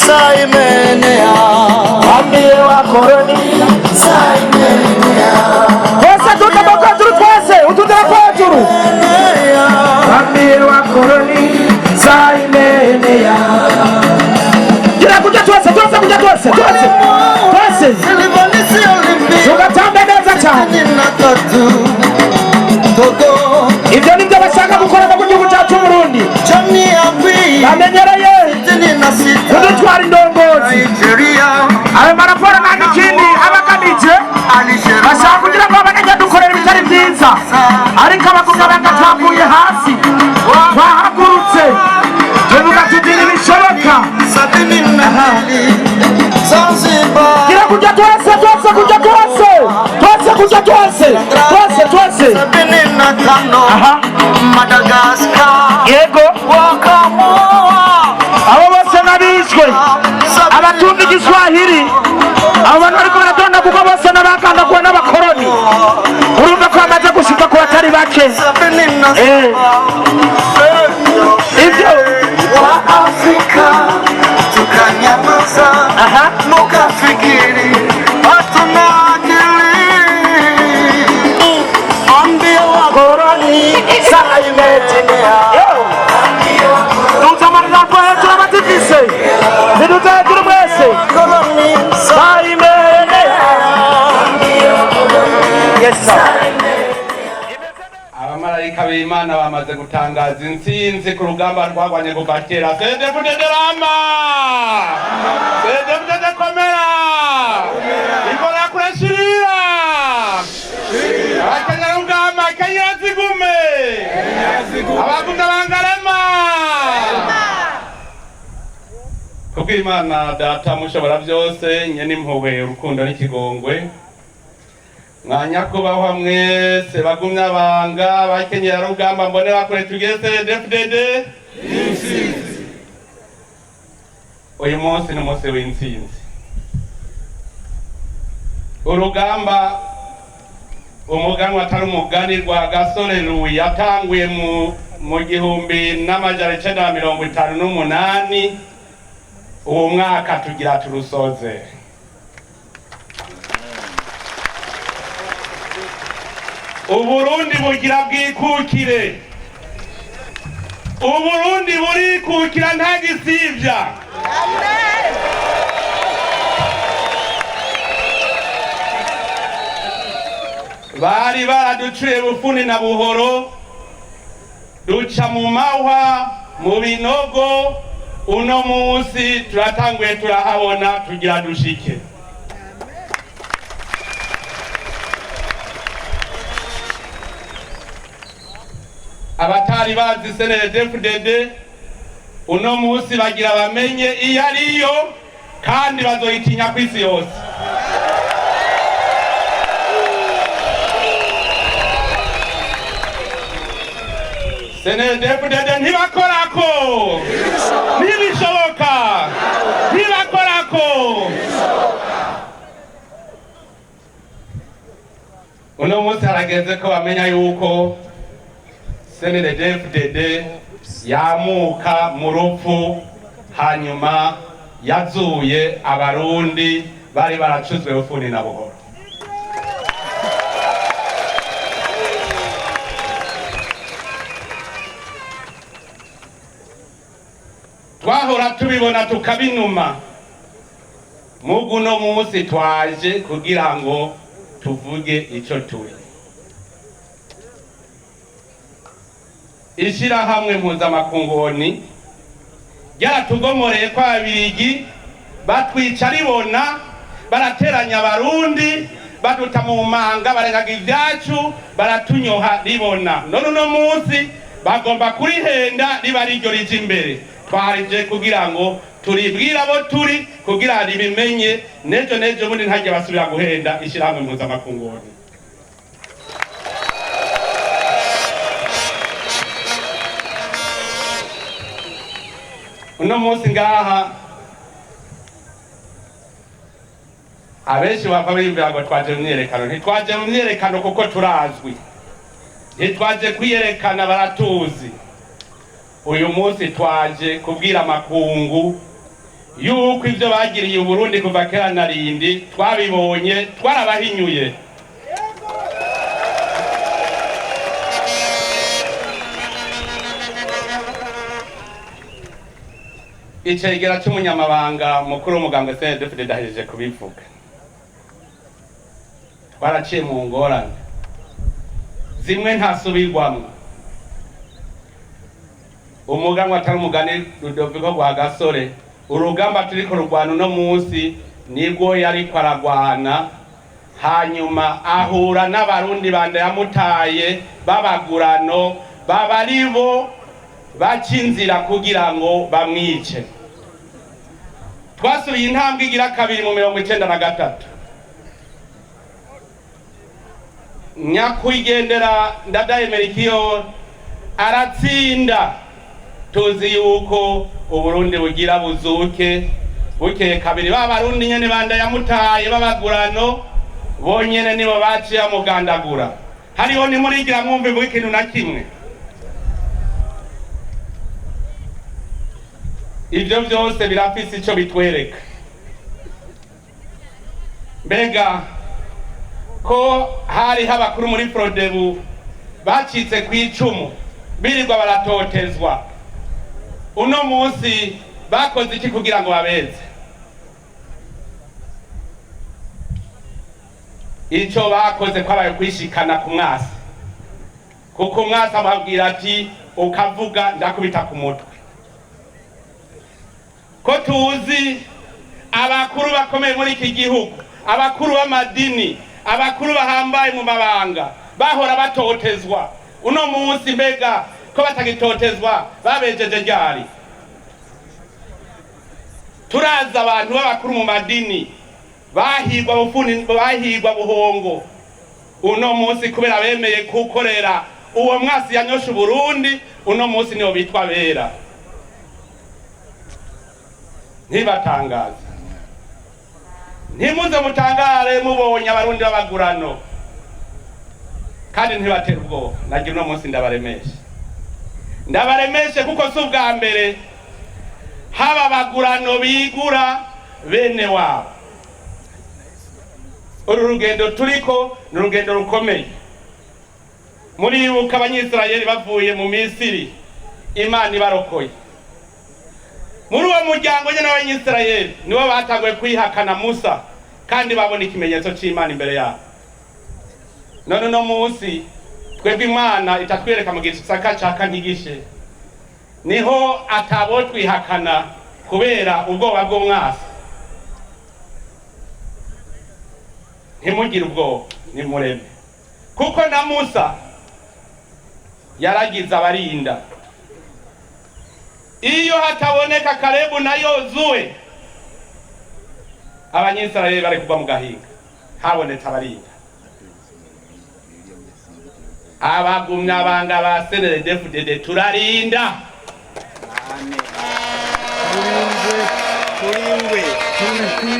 saimenea ambie wakoroni saimenea twese tutabakaturu twese utudapaturu ambie wakoroni saimenea kila kuja twese kuja twese tugatambe neza cyane ibyo nibyo bashaka gukora mu gihugu cyacu Burundi bamenyereye kudutwara indongozi ayo maraporo nta n'ikindi abagamije bashaka kugira ngo abanyagihugu dukorera ibitari byiza ariko abagumya bagatwavuye hasi twahagurutse tuvuga tuti ntibishoboka gira kujya twese yego abo bose nabishwe abatumva igiswahili abo bantu bariko baratonda kuko bose n'abakandaguwe n'abakoroni urumva ko bamaze gushika ku batari bake ibyo wa Afrika tukanyamaza mukafikiri hatuna akili ambia wakoroni saimenea tuzamarira kwetu abatifise ntidutegere mwese saimenea abamarayika b'Imana bamaze gutangaza intsinzi ku rugamba rwagwanye kuva kera. Sedefudederama sedefudedekomera ikora kurashirira akanyarugamba kanyazigume abagunda bangarema kubw'Imana data mushobora byose nyene impuhwe urukundo n'ikigongwe mwanyakubahwa mwese bagumya banga bakenyera rugamba mbonera kure tugeze DFDD intsinzi. Uyu munsi ni umunsi w'intsinzi. Urugamba umuganwa atari umugani rwa Gasore Louis yatanguye mu 1958 uwo mwaka tugira turusoze. Uburundi bugira bwikukire, Uburundi burikukira nta gisivya. Bari baraduciye bufuni na buhoro duca mu mahwa mu binogo, uno munsi turatanguye turahabona tugira dushike. Abatari bazi CNDD-FDD uno munsi bagira bamenye iyo ariyo kandi bazoyitinya kwisi yose. CNDD-FDD ntibakorako ntibishoboka ntibakorako. Uno munsi harageze ko bamenya yuko CNDD-FDD yamuka mu rupfu hanyuma yazuye abarundi bari baracuzwe bufuni na buhoro. Twahora tubibona tukabinuma, muguno munsi twaje kugira ngo tuvuge ico turi. Ishirahamwe mpuzamakungu ryaratugomoreye kwa Abirigi batwica ribona, barateranya abarundi baduta mu manga, barengaga ivyacu, baratunyoha ribona. None uno munsi bagomba kurihenda riba riryo rije imbere. Twarije kugira ngo turibwira abo turi kugira ribimenye nejo bundi ntajye basubira guhenda ishirahamwe mpuzamakungu. Uno munsi ngaha abenshi bava bimvira ngo twaje mu myerekano. Ntitwaje mu myerekano kuko turazwi, ntitwaje kwiyerekana baratuzi. Uyu munsi twaje kubwira makungu yuko ibyo bagiriye Uburundi kuva kera na rindi twabibonye, twarabahinyuye. Icegera cy'umunyamabanga mukuru w'umugambwe CNDD-FDD dahereje kubivuga. Twaraciye mu ngorane zimwe ntasubirwamwo. Umuganwa atari umugani Rudoviko rwa Gasore, urugamba turiko rugwana uno munsi nibwo yariko aragwana, hanyuma ahura n'abarundi bande yamutaye babagurano babaribo bacinzira kugira ngo bamwice. Twasubiye intambwe igira kabiri mu 1993. Nyakwigendera Ndadaye Melchior aratsinda. Tuzi yuko Uburundi bugira buzuke, bukeye kabiri b'abarundi nyene banda yamutaye babagurano bonyene nibo baciye amugandagura. Hariho nimurigira mwumve mu ikintu na kimwe. Ibyo byose birafise ico bitwereka. Mbega ko hari habakuru muri Frodebu bacitse kwicumu birirwa baratotezwa, uno munsi bakoze iki kugira ngo babeze? Ico bakoze kwabaye kwishikana ku mwasi, kuko umwasi ababwira ati ukavuga ndakubita ku mutwe. Ko tuzi abakuru bakomeye muri iki gihugu, abakuru b'amadini, abakuru bahambaye mu mabanga bahora batotezwa, uno munsi mbega ko batagitotezwa babejeje ryari? Turaza abantu b'abakuru mu madini bahigwa bufuni, bahigwa buhongo, uno munsi kubera bemeye kukorera uwo mwasi yanyosha Burundi, uno munsi niyo bitwa bera. Ntibatangaza, ntimuze mutangare mubonye abarundi b'abagurano, kandi ntibatera ubwoba. Nagira uno munsi ndabaremeshe kuko si ubwa mbere haba abagurano bigura bene wabo. Uru rugendo turiko ni urugendo rukomeye. Muribuka Abanyisirayeli bavuye mu Misiri, Imana ibarokoye. Muri uwo muryango nyene w'Abanyisirayeli nibo batanguye kwihakana Musa, kandi babona ikimenyetso c'Imana imbere yabo. None no munsi twebwe Imana itatwereka mu gisaka ca Kantigishe, niho atabo twihakana kubera ubwoba bw'umwasi. Ntimugire ubwoba, nimureme, kuko na Musa yaragize abarinda. Iyo hataboneka Kalebu na Yozuwe, Abanyisirayeli bari kuva mu gahinga. Habonetse abarinda, abagumya banga ba CNDD-FDD turarinda.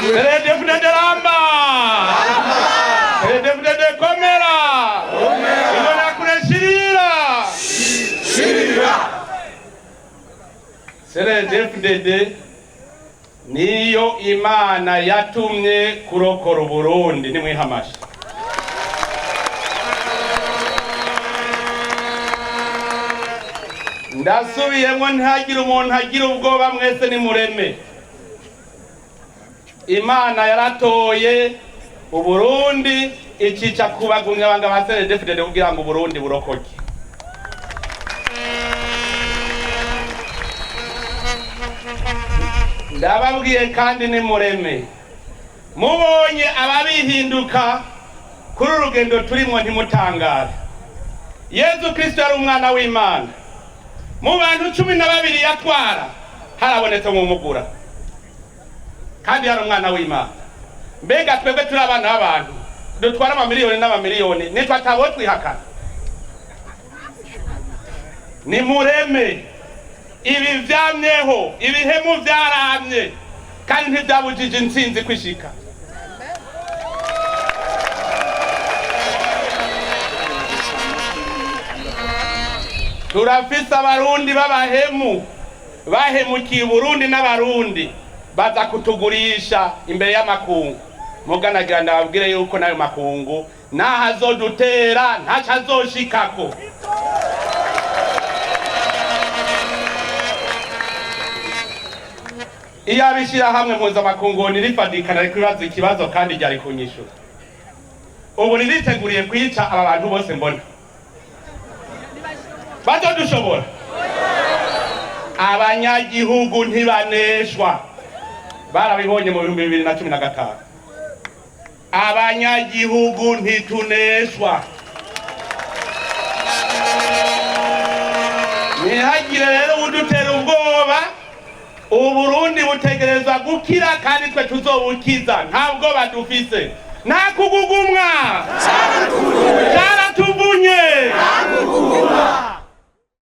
CNDD-FDD ramba, CNDD-FDD komera, ibona kureshirira. CNDD-FDD niyo Imana yatumye kurokora Uburundi. Nimwihamashe. Ndasubiyemo ntagira umuntu agira ubwoba, mwese nimureme. Imana yaratoye Uburundi ikica kubagumya banga ba CNDD-FDD kugira ngo Uburundi burokoke. Ndababwiye kandi nimureme, mubonye ababihinduka kuri urugendo turimo ntimutangare. Yezu Kristo yari umwana w'Imana. Mu bantu 12 yatwara harabonetse mu mugura, kandi yari umwana w'Imana. Mbega twebwe turi abana b'abantu dutwara amamiliyoni n'amamiliyoni, nitwa tabo twihakana? Nimureme, ibi vyamyeho, ibihemu vyaramye, kandi ntivyabujije intsinzi kwishika. Turafise abarundi b'abahemu bahemukiye Burundi n'abarundi, baza kutugurisha imbere y'amakungu. Muganagira ndababwire yuko nayo makungu nahazodutera ntaco azoshikako. Iyo abishira hamwe mpuzamakungu nirifadikana rikwibaza ikibazo kandi ryari kunyishura. Ubu niriteguriye kwica aba bantu bose mbona. Bazodushobora. Abanyagihugu ntibaneshwa. Barabibonye mu 2015. Abanyagihugu ntituneshwa. Ntihagire rero udutera ubwoba. Uburundi butegerezwa gukira kandi twe tuzobukiza. Ntabwo badufise. Nta kugugumwa. Caratuvunye.